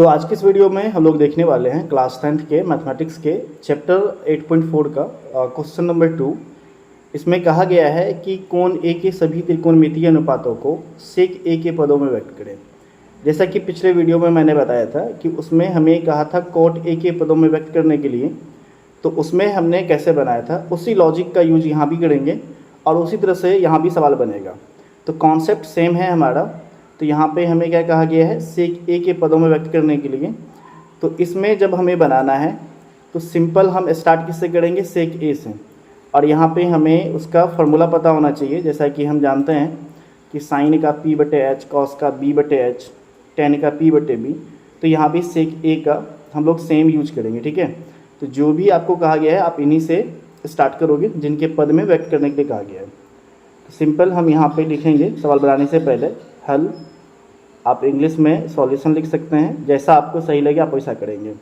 तो आज की इस वीडियो में हम लोग देखने वाले हैं क्लास 10th के मैथमेटिक्स के चैप्टर 8.4 का क्वेश्चन नंबर 2। इसमें कहा गया है कि कोण ए के सभी त्रिकोणमितीय अनुपातों को सेक ए के पदों में व्यक्त करें। जैसा कि पिछले वीडियो में मैंने बताया था कि उसमें हमें कहा था कोट ए के पदों में व्यक्त करने के लिए, तो उसमें हमने कैसे बनाया था उसी लॉजिक का यूज यहाँ भी करेंगे और उसी तरह से यहाँ भी सवाल बनेगा। तो कॉन्सेप्ट सेम है हमारा। तो यहाँ पे हमें क्या कहा गया है, सेक ए के पदों में व्यक्त करने के लिए। तो इसमें जब हमें बनाना है तो सिंपल हम स्टार्ट किससे करेंगे, सेक ए से। और यहाँ पे हमें उसका फॉर्मूला पता होना चाहिए, जैसा कि हम जानते हैं कि साइन का पी बटे एच, कॉस का बी बटे एच, टेन का पी बटे बी। तो यहाँ भी सेक ए का हम लोग सेम यूज करेंगे, ठीक है। तो जो भी आपको कहा गया है आप इन्हीं से स्टार्ट करोगे जिनके पद में व्यक्त करने के लिए कहा गया है। तो सिंपल हम यहाँ पे लिखेंगे सवाल बनाने से पहले हल। आप इंग्लिश में सॉल्यूशन लिख सकते हैं, जैसा आपको सही लगे आप वैसा करेंगे।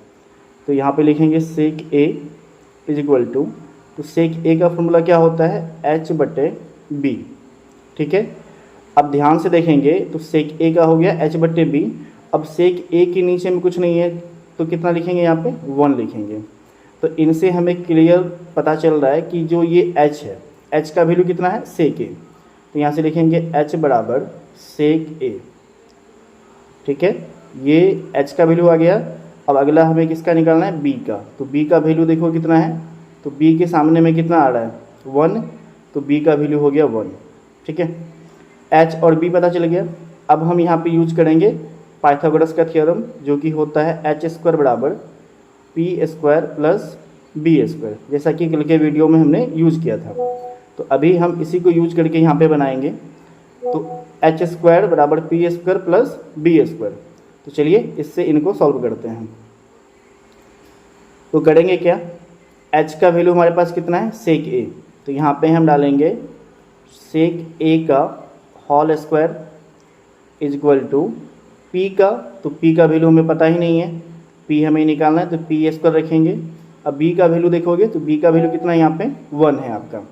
तो यहाँ पे लिखेंगे सेक ए इज इक्वल टू, तो सेक ए का फॉर्मूला क्या होता है, एच बटे बी, ठीक है। अब ध्यान से देखेंगे तो सेक ए का हो गया एच बटे बी। अब सेक ए के नीचे में कुछ नहीं है तो कितना लिखेंगे, यहाँ पे 1 लिखेंगे। तो इनसे हमें क्लियर पता चल रहा है कि जो ये एच है, एच का वैल्यू कितना है, सेक ए। तो यहाँ से लिखेंगे एच बराबर सेक ए, ठीक है। ये h का वैल्यू आ गया। अब अगला हमें किसका निकालना है, b का। तो b का वैल्यू देखो कितना है, तो b के सामने में कितना आ रहा है, 1। तो b का वैल्यू हो गया 1, ठीक है। h और b पता चल गया। अब हम यहाँ पे यूज करेंगे पाइथागोरस का थ्योरम, जो कि होता है एच स्क्वायर बराबर P square plus B square, जैसा कि कल के वीडियो में हमने यूज किया था। तो अभी हम इसी को यूज करके यहाँ पे बनाएंगे। तो एच स्क्वायर बराबर P square plus B square. तो चलिए इससे इनको सॉल्व करते हैं। तो करेंगे क्या, एच का वैल्यू हमारे पास कितना है, सेक ए। तो यहाँ पे हम डालेंगे सेक ए का whole square is equal to P का। तो पी का वैल्यू हमें पता ही नहीं है, पी हमें निकालना है, तो पी स्क्वायर रखेंगे। अब बी का वैल्यू देखोगे तो बी का वैल्यू कितना है, यहाँ पे 1 है आपका।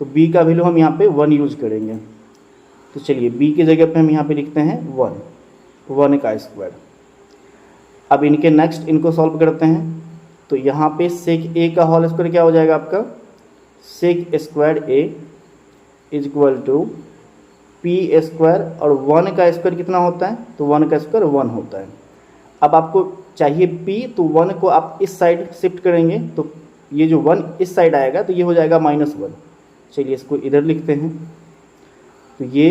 तो बी का वैल्यू हम यहाँ पे 1 यूज करेंगे। तो चलिए b की जगह पे हम यहाँ पे लिखते हैं 1 का स्क्वायर। अब इनके नेक्स्ट इनको सॉल्व करते हैं। तो यहाँ पे सेक a का होल स्क्वायर क्या हो जाएगा आपका, sec square a is equal to P square, और 1 का स्क्वायर कितना होता है, तो 1 का स्क्वायर 1 होता है। अब आपको चाहिए p, तो 1 को आप इस साइड शिफ्ट करेंगे, तो ये जो 1 इस साइड आएगा तो ये हो जाएगा -1। चलिए इसको इधर लिखते हैं। तो ये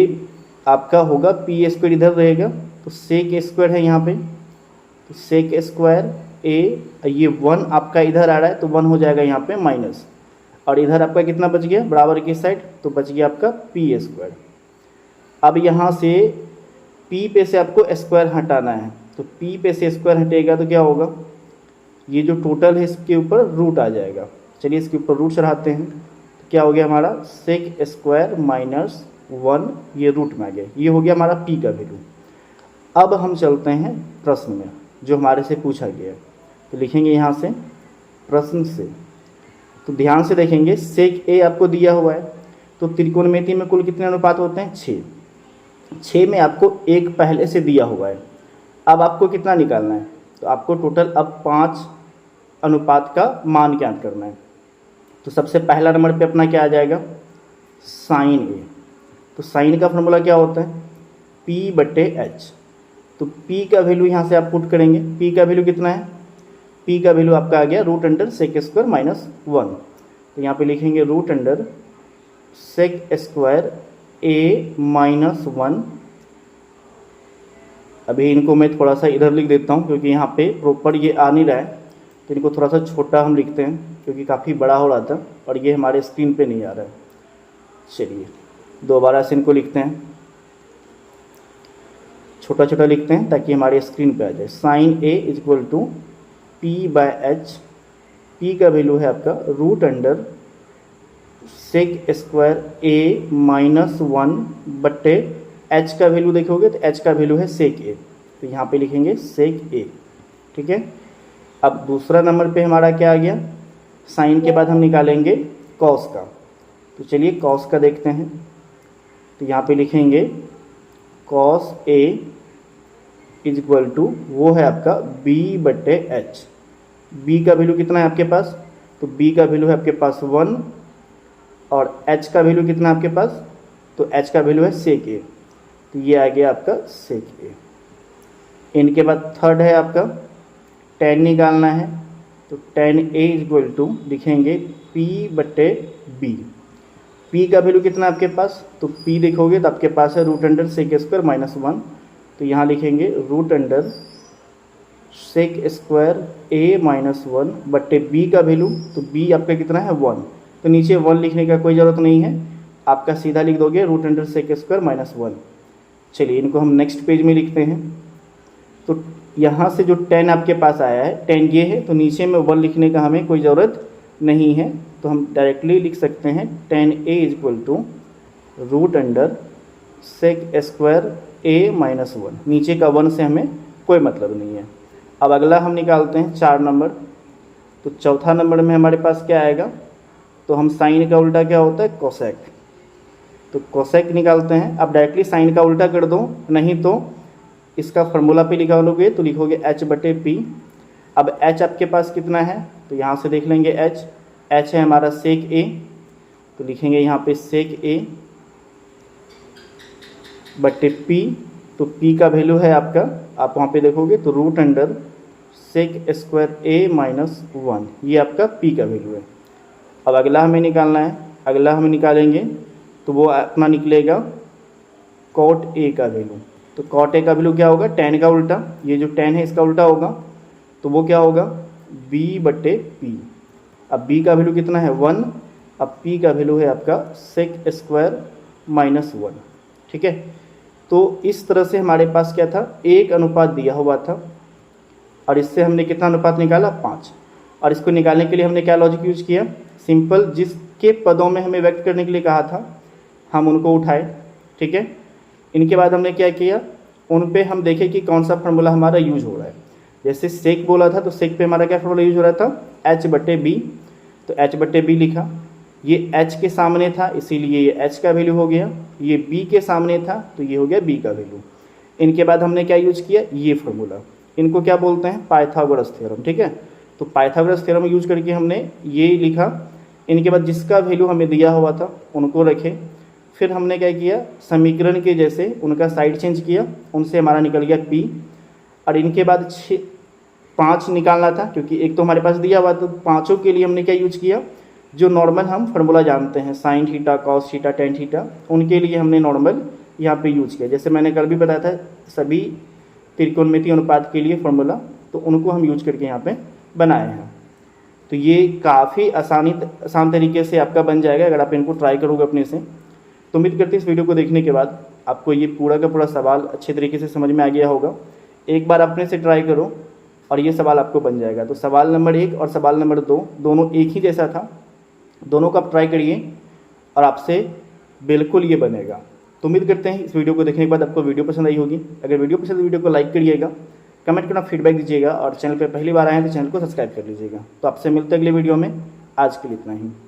आपका होगा पी स्क्वायर इधर रहेगा, तो सेक स्क्वायर है यहाँ पे। तो सेक स्क्वायर ए, ये 1 आपका इधर आ रहा है तो 1 हो जाएगा यहाँ पे माइनस, और इधर आपका कितना बच गया बराबर की साइड, तो बच गया आपका पी स्क्वायर। अब यहाँ से पी पे से आपको स्क्वायर हटाना है, तो पी पे से स्क्वायर हटेगा तो क्या होगा, ये जो टोटल है इसके ऊपर रूट आ जाएगा। चलिए इसके ऊपर रूट चढ़ाते हैं। तो क्या हो गया हमारा, सेक स्क्वायर माइनस 1, ये रूट में आ गया। ये हो गया हमारा p का वैल्यू। अब हम चलते हैं प्रश्न में जो हमारे से पूछा गया है। तो लिखेंगे यहाँ से प्रश्न से। तो ध्यान से देखेंगे, सेक ए आपको दिया हुआ है। तो त्रिकोणमिति में कुल कितने अनुपात होते हैं, 6 में आपको एक पहले से दिया हुआ है। अब आपको कितना निकालना है, तो आपको टोटल अब 5 अनुपात का मान ज्ञात करना है। तो सबसे पहला नंबर पे अपना क्या आ जाएगा, साइन ए। तो साइन का फॉर्मूला क्या होता है, p बटे एच। तो p का वैल्यू यहाँ से आप पुट करेंगे। p का वैल्यू कितना है, p का वैल्यू आपका आ गया √अंडर सेक स्क्वायर माइनस 1। तो यहाँ पे लिखेंगे √under sec square a minus 1। अभी इनको मैं थोड़ा सा इधर लिख देता हूँ, क्योंकि यहाँ पे प्रॉपर ये आ नहीं रहा है। तो इनको थोड़ा सा छोटा हम लिखते हैं, क्योंकि काफ़ी बड़ा हो रहा था और ये हमारे स्क्रीन पे नहीं आ रहा है। चलिए दोबारा से इनको लिखते हैं, छोटा छोटा लिखते हैं ताकि हमारे स्क्रीन पे आ जाए। Sine A is equal to P by H. P का वैल्यू है आपका √under sec square A minus 1 बट्टे एच का वैल्यू देखोगे तो एच का वैल्यू है सेक ए। तो यहाँ पे लिखेंगे सेक ए, ठीक है। अब दूसरा नंबर पे हमारा क्या आ गया, साइन के बाद हम निकालेंगे कॉस का। तो चलिए कॉस का देखते हैं। तो यहाँ पे लिखेंगे cos A is equal to वो है आपका B/H। B का वैल्यू कितना है आपके पास, तो B का वैल्यू है आपके पास 1 और H का वैल्यू कितना है आपके पास, तो H का वैल्यू है sec A। तो ये आ गया आपका sec A। इनके बाद थर्ड है आपका tan निकालना है, तो tan A is equal to लिखेंगे P/B। P का वैल्यू कितना है आपके पास, तो P देखोगे तो आपके पास है √sec² -1, तो यहाँ लिखेंगे √sec²A-1/B का वैल्यू, तो B आपका कितना है 1, तो नीचे 1 लिखने का कोई ज़रूरत नहीं है, आपका सीधा लिख दोगे √sec² -1। चलिए इनको हम नेक्स्ट पेज में लिखते हैं। तो यहाँ से जो tan आपके पास आया है, tan ये है, तो नीचे में 1 लिखने का हमें कोई ज़रूरत नहीं है, तो हम डायरेक्टली लिख सकते हैं tan A is equal to √sec²A-1। नीचे का 1 से हमें कोई मतलब नहीं है। अब अगला हम निकालते हैं 4 नंबर। तो चौथा नंबर में हमारे पास क्या आएगा, तो हम साइन का उल्टा क्या होता है, कोसेक। तो कोसेक निकालते हैं। अब डायरेक्टली साइन का उल्टा कर दो, नहीं तो इसका फार्मूला पे लिखा लोगे तो लिखोगे H/P। अब H आपके पास कितना है, तो यहाँ से देख लेंगे H है हमारा sec A, तो लिखेंगे यहाँ पे sec A/P। तो P का वैल्यू है आपका, आप वहाँ पे देखोगे तो √sec²A-1, ये आपका P का वैल्यू है। अब अगला हमें निकालना है, अगला हम निकालेंगे तो वो अपना निकलेगा cot A का वैल्यू। तो cot A का वैल्यू क्या होगा, tan का उल्टा, ये जो tan है इसका उल्टा होगा, तो वो क्या होगा B/P। अब B का वैल्यू कितना है 1, अब P का वैल्यू है आपका sec² -1। ठीक है, तो इस तरह से हमारे पास क्या था, 1 अनुपात दिया हुआ था और इससे हमने कितना अनुपात निकाला, 5। और इसको निकालने के लिए हमने क्या लॉजिक यूज किया, सिंपल, जिसके पदों में हमें व्यक्त करने के लिए कहा था हम उनको उठाए। ठीक है, इनके बाद हमने क्या किया, उन पे हम देखें कि कौन सा फार्मूला हमारा यूज हो रहा है। जैसे सेक बोला था तो सेक पे हमारा क्या फार्मूला यूज हो रहा था, H/B। तो H/B लिखा, ये H के सामने था इसीलिए ये H का वैल्यू हो गया, ये B के सामने था तो ये हो गया B का वैल्यू। इनके बाद हमने क्या यूज किया, ये फार्मूला, इनको क्या बोलते हैं, पाइथागोरस थ्योरम। ठीक है, तो पाइथागोरस थ्योरम यूज करके हमने ये लिखा। इनके बाद जिसका वैल्यू हमें दिया हुआ था उनको रखे, फिर हमने क्या किया, समीकरण के जैसे उनका साइड चेंज किया, उनसे हमारा निकल गया P। और इनके बाद 5 निकालना था, क्योंकि एक तो हमारे पास दिया हुआ, तो पाँचों के लिए हमने क्या यूज किया, जो नॉर्मल हम फार्मूला जानते हैं, sine theta, cos theta, tan theta, उनके लिए हमने नॉर्मल यहाँ पे यूज किया। जैसे मैंने कल भी बताया था सभी त्रिकोणमितीय अनुपात के लिए फार्मूला, तो उनको हम यूज करके यहाँ पे बनाए हैं। तो ये काफ़ी आसान तरीके से आपका बन जाएगा अगर आप इनको ट्राई करोगे अपने से। तो उम्मीद करते हैं इस वीडियो को देखने के बाद आपको ये पूरा का पूरा सवाल अच्छे तरीके से समझ में आ गया होगा। एक बार अपने से ट्राई करो और ये सवाल आपको बन जाएगा। तो सवाल नंबर 1 और सवाल नंबर 2 दोनों एक ही जैसा था, दोनों को आप ट्राई करिए और आपसे बिल्कुल ये बनेगा। तो उम्मीद करते हैं इस वीडियो को देखने के बाद आपको वीडियो पसंद आई होगी। अगर वीडियो पसंद है वीडियो को लाइक करिएगा, कमेंट करना, फीडबैक दीजिएगा और चैनल पर पहली बार आए हैं तो चैनल को सब्सक्राइब कर लीजिएगा। तो आपसे मिलते हैं अगले वीडियो में। आज के लिए इतना ही।